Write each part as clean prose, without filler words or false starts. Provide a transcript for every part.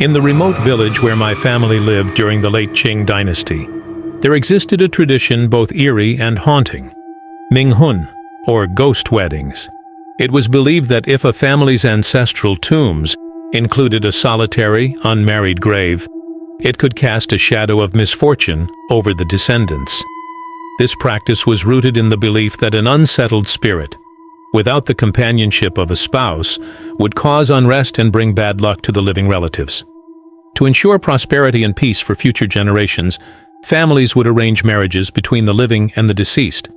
In the remote village where my family lived during the late Qing Dynasty, there existed a tradition both eerie and haunting: Minghun, or ghost weddings. It was believed that if a family's ancestral tombs included a solitary, unmarried grave, it could cast a shadow of misfortune over the descendants. This practice was rooted in the belief that an unsettled spirit, without the companionship of a spouse, would cause unrest and bring bad luck to the living relatives. To ensure prosperity and peace for future generations, families would arrange marriages between the living and the deceased.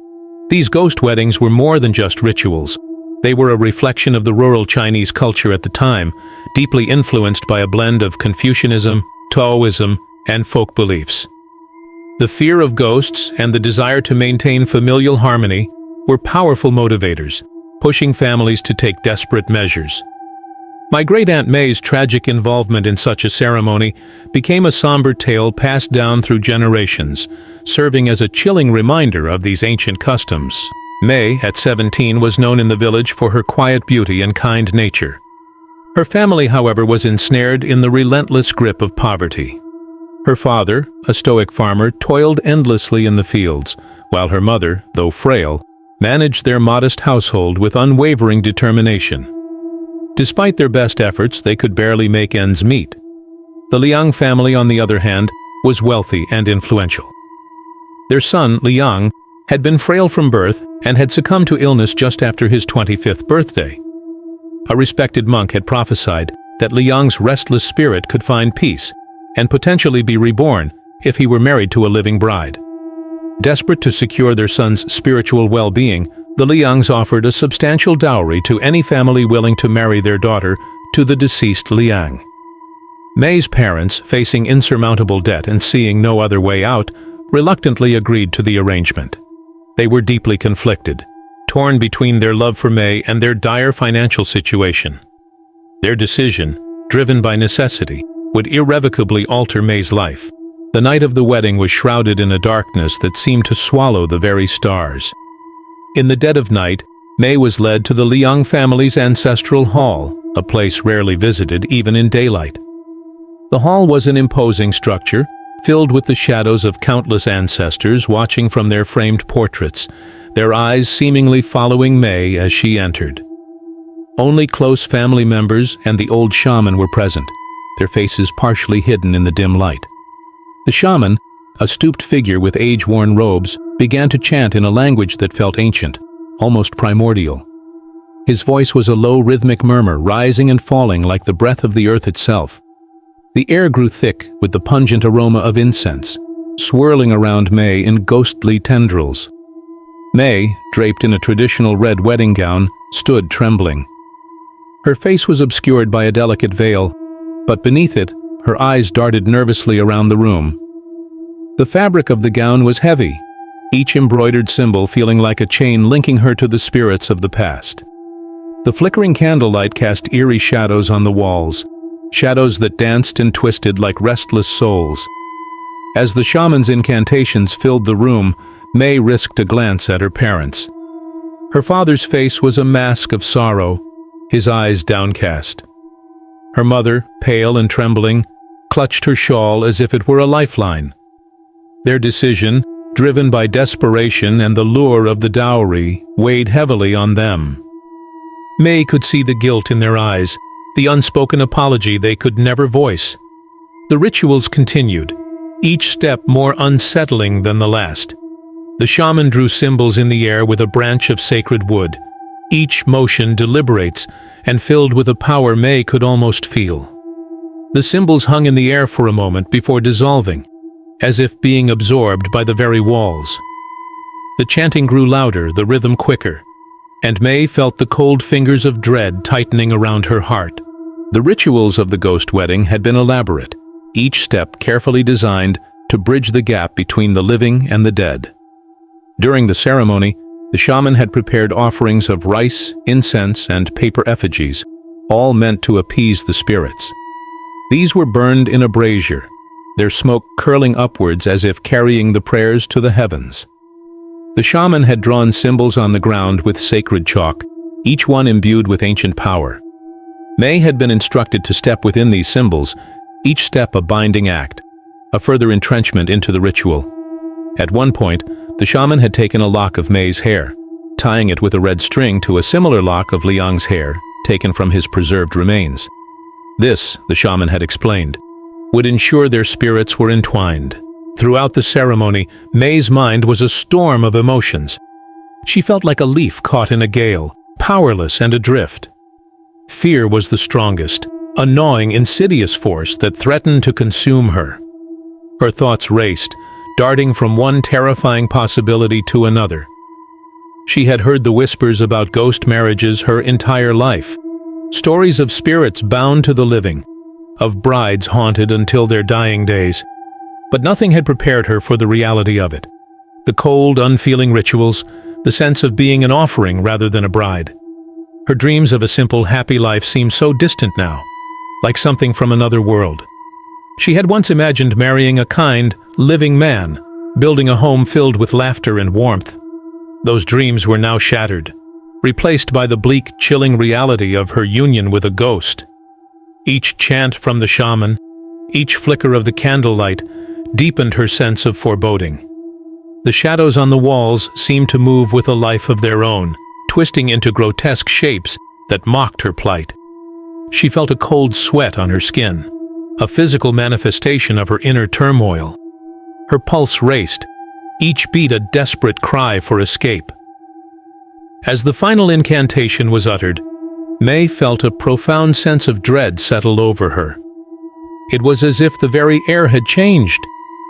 These ghost weddings were more than just rituals. They were a reflection of the rural Chinese culture at the time, deeply influenced by a blend of Confucianism, Taoism, and folk beliefs. The fear of ghosts and the desire to maintain familial harmony were powerful motivators, pushing families to take desperate measures. My great-aunt May's tragic involvement in such a ceremony became a somber tale passed down through generations, serving as a chilling reminder of these ancient customs. May, at 17, was known in the village for her quiet beauty and kind nature. Her family, however, was ensnared in the relentless grip of poverty. Her father, a stoic farmer, toiled endlessly in the fields, while her mother, though frail, managed their modest household with unwavering determination. Despite their best efforts, they could barely make ends meet. The Liang family, on the other hand, was wealthy and influential. Their son, Liang, had been frail from birth and had succumbed to illness just after his 25th birthday. A respected monk had prophesied that Liang's restless spirit could find peace and potentially be reborn if he were married to a living bride. Desperate to secure their son's spiritual well-being, the Liangs offered a substantial dowry to any family willing to marry their daughter to the deceased Liang. May's parents, facing insurmountable debt and seeing no other way out, reluctantly agreed to the arrangement. They were deeply conflicted, torn between their love for May and their dire financial situation. Their decision, driven by necessity, would irrevocably alter May's life. The night of the wedding was shrouded in a darkness that seemed to swallow the very stars. In the dead of night, May was led to the Liang family's ancestral hall, a place rarely visited even in daylight. The hall was an imposing structure, filled with the shadows of countless ancestors watching from their framed portraits, their eyes seemingly following May as she entered. Only close family members and the old shaman were present, their faces partially hidden in the dim light. The shaman, a stooped figure with age-worn robes, began to chant in a language that felt ancient, almost primordial. His voice was a low rhythmic murmur, rising and falling like the breath of the earth itself. The air grew thick with the pungent aroma of incense, swirling around May in ghostly tendrils. May, draped in a traditional red wedding gown, stood trembling. Her face was obscured by a delicate veil, but beneath it, her eyes darted nervously around the room. The fabric of the gown was heavy, each embroidered symbol feeling like a chain linking her to the spirits of the past. The flickering candlelight cast eerie shadows on the walls, shadows that danced and twisted like restless souls. As the shaman's incantations filled the room, May risked a glance at her parents. Her father's face was a mask of sorrow, his eyes downcast. Her mother, pale and trembling, clutched her shawl as if it were a lifeline. Their decision, driven by desperation and the lure of the dowry, weighed heavily on them. May could see the guilt in their eyes, the unspoken apology they could never voice. The rituals continued, each step more unsettling than the last. The shaman drew symbols in the air with a branch of sacred wood. Each motion deliberates and filled with a power May could almost feel. The symbols hung in the air for a moment before dissolving, as if being absorbed by the very walls. The chanting grew louder, the rhythm quicker, and May felt the cold fingers of dread tightening around her heart. The rituals of the ghost wedding had been elaborate, each step carefully designed to bridge the gap between the living and the dead. During the ceremony, the shaman had prepared offerings of rice, incense, and paper effigies, all meant to appease the spirits. These were burned in a brazier, their smoke curling upwards as if carrying the prayers to the heavens. The shaman had drawn symbols on the ground with sacred chalk, each one imbued with ancient power. May had been instructed to step within these symbols, each step a binding act, a further entrenchment into the ritual. At one point, the shaman had taken a lock of Mei's hair, tying it with a red string to a similar lock of Liang's hair, taken from his preserved remains. This, the shaman had explained, would ensure their spirits were entwined. Throughout the ceremony, Mei's mind was a storm of emotions. She felt like a leaf caught in a gale, powerless and adrift. Fear was the strongest, a gnawing, insidious force that threatened to consume her. Her thoughts raced, darting from one terrifying possibility to another. She had heard the whispers about ghost marriages her entire life, stories of spirits bound to the living, of brides haunted until their dying days. But nothing had prepared her for the reality of it. The cold, unfeeling rituals, the sense of being an offering rather than a bride. Her dreams of a simple, happy life seemed so distant now, like something from another world. She had once imagined marrying a kind, living man, building a home filled with laughter and warmth. Those dreams were now shattered, replaced by the bleak, chilling reality of her union with a ghost. Each chant from the shaman, each flicker of the candlelight, deepened her sense of foreboding. The shadows on the walls seemed to move with a life of their own, twisting into grotesque shapes that mocked her plight. She felt a cold sweat on her skin, a physical manifestation of her inner turmoil. Her pulse raced, each beat a desperate cry for escape. As the final incantation was uttered, Mei felt a profound sense of dread settle over her. It was as if the very air had changed,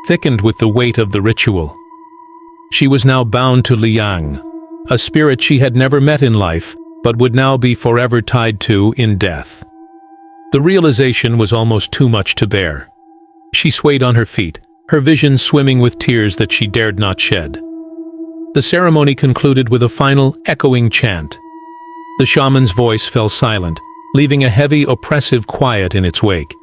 thickened with the weight of the ritual. She was now bound to Liang, a spirit she had never met in life, but would now be forever tied to in death. The realization was almost too much to bear. She swayed on her feet, her vision swimming with tears that she dared not shed. The ceremony concluded with a final, echoing chant. The shaman's voice fell silent, leaving a heavy, oppressive quiet in its wake.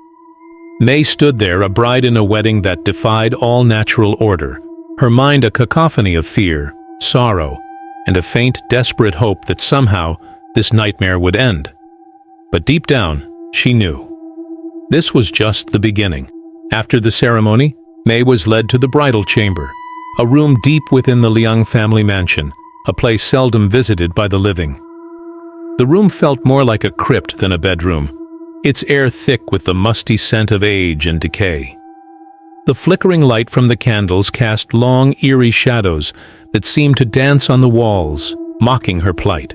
Mei stood there, a bride in a wedding that defied all natural order, her mind a cacophony of fear, sorrow, and a faint, desperate hope that somehow this nightmare would end. But deep down, she knew. This was just the beginning. After the ceremony, Mei was led to the bridal chamber, a room deep within the Liang family mansion, a place seldom visited by the living. The room felt more like a crypt than a bedroom, its air thick with the musty scent of age and decay. The flickering light from the candles cast long, eerie shadows that seemed to dance on the walls, mocking her plight.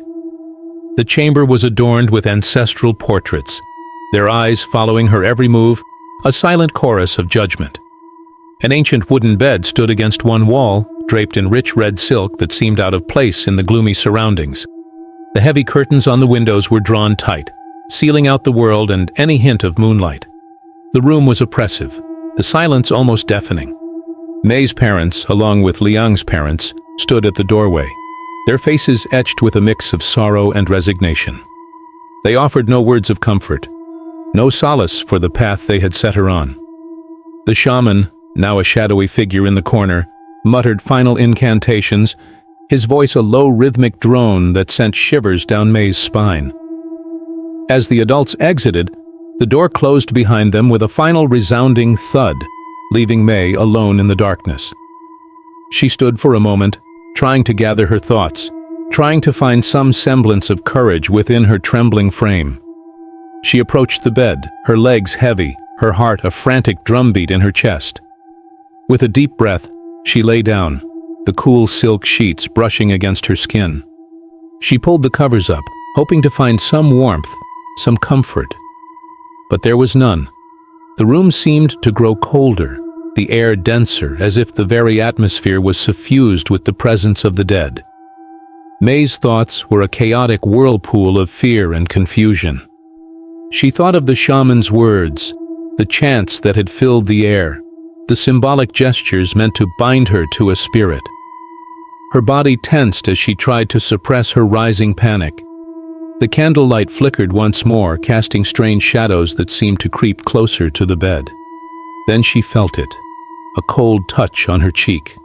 The chamber was adorned with ancestral portraits, their eyes following her every move, a silent chorus of judgment. An ancient wooden bed stood against one wall, draped in rich red silk that seemed out of place in the gloomy surroundings. The heavy curtains on the windows were drawn tight, sealing out the world and any hint of moonlight. The room was oppressive, the silence almost deafening. Mei's parents, along with Liang's parents, stood at the doorway, their faces etched with a mix of sorrow and resignation. They offered no words of comfort, no solace for the path they had set her on. The shaman, now a shadowy figure in the corner, muttered final incantations, his voice a low rhythmic drone that sent shivers down Mei's spine. As the adults exited, the door closed behind them with a final resounding thud, leaving Mei alone in the darkness. She stood for a moment, trying to gather her thoughts, trying to find some semblance of courage within her trembling frame. She approached the bed, her legs heavy, her heart a frantic drumbeat in her chest. With a deep breath, she lay down, the cool silk sheets brushing against her skin. She pulled the covers up, hoping to find some warmth, some comfort. But there was none. The room seemed to grow colder, the air denser, as if the very atmosphere was suffused with the presence of the dead. Mei's thoughts were a chaotic whirlpool of fear and confusion. She thought of the shaman's words, the chants that had filled the air, the symbolic gestures meant to bind her to a spirit. Her body tensed as she tried to suppress her rising panic. The candlelight flickered once more, casting strange shadows that seemed to creep closer to the bed. Then she felt it, a cold touch on her cheek.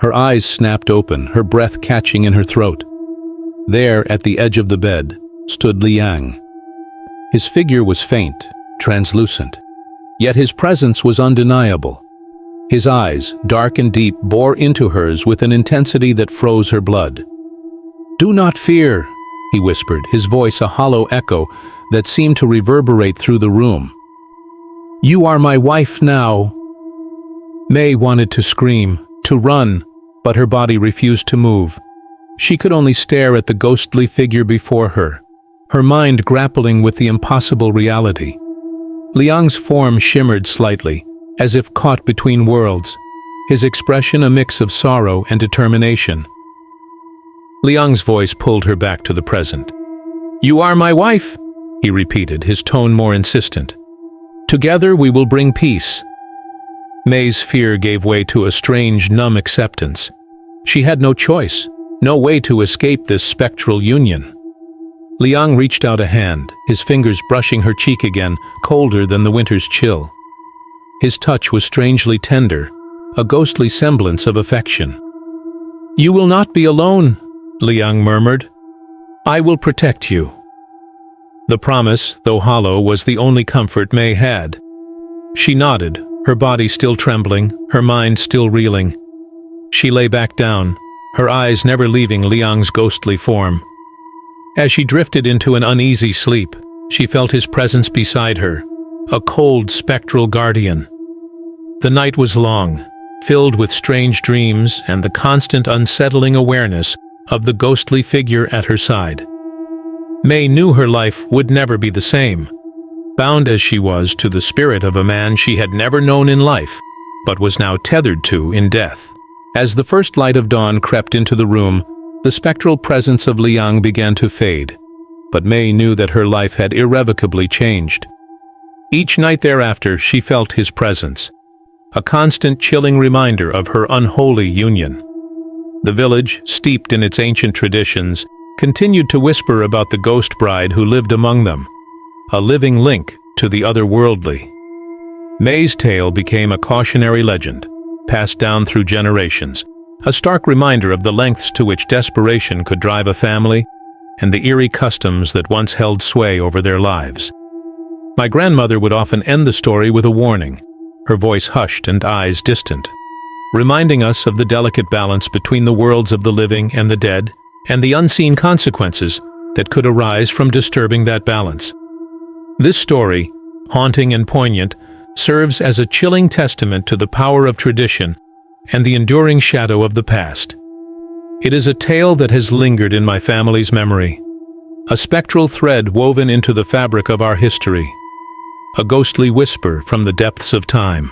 Her eyes snapped open, her breath catching in her throat. There, at the edge of the bed, stood Liang. His figure was faint, translucent. Yet his presence was undeniable. His eyes, dark and deep, bore into hers with an intensity that froze her blood. "Do not fear," he whispered, his voice a hollow echo that seemed to reverberate through the room. "You are my wife now." May wanted to scream, to run, but her body refused to move. She could only stare at the ghostly figure before her, her mind grappling with the impossible reality. Liang's form shimmered slightly, as if caught between worlds, his expression a mix of sorrow and determination. Liang's voice pulled her back to the present. "You are my wife," he repeated, his tone more insistent. "Together we will bring peace." May's fear gave way to a strange, numb acceptance. She had no choice, no way to escape this spectral union. Liang reached out a hand, his fingers brushing her cheek again, colder than the winter's chill. His touch was strangely tender, a ghostly semblance of affection. "You will not be alone," Liang murmured. "I will protect you." The promise, though hollow, was the only comfort May had. She nodded, her body still trembling, her mind still reeling. She lay back down, her eyes never leaving Liang's ghostly form. As she drifted into an uneasy sleep, she felt his presence beside her, a cold, spectral guardian. The night was long, filled with strange dreams and the constant unsettling awareness of the ghostly figure at her side. May knew her life would never be the same, bound as she was to the spirit of a man she had never known in life, but was now tethered to in death. As the first light of dawn crept into the room, the spectral presence of Liang began to fade, but May knew that her life had irrevocably changed. Each night thereafter she felt his presence, a constant chilling reminder of her unholy union. The village, steeped in its ancient traditions, continued to whisper about the ghost bride who lived among them, a living link to the otherworldly. May's tale became a cautionary legend, passed down through generations, a stark reminder of the lengths to which desperation could drive a family and the eerie customs that once held sway over their lives. My grandmother would often end the story with a warning, her voice hushed and eyes distant, reminding us of the delicate balance between the worlds of the living and the dead, and the unseen consequences that could arise from disturbing that balance. This story, haunting and poignant, serves as a chilling testament to the power of tradition and the enduring shadow of the past. It is a tale that has lingered in my family's memory, a spectral thread woven into the fabric of our history, a ghostly whisper from the depths of time.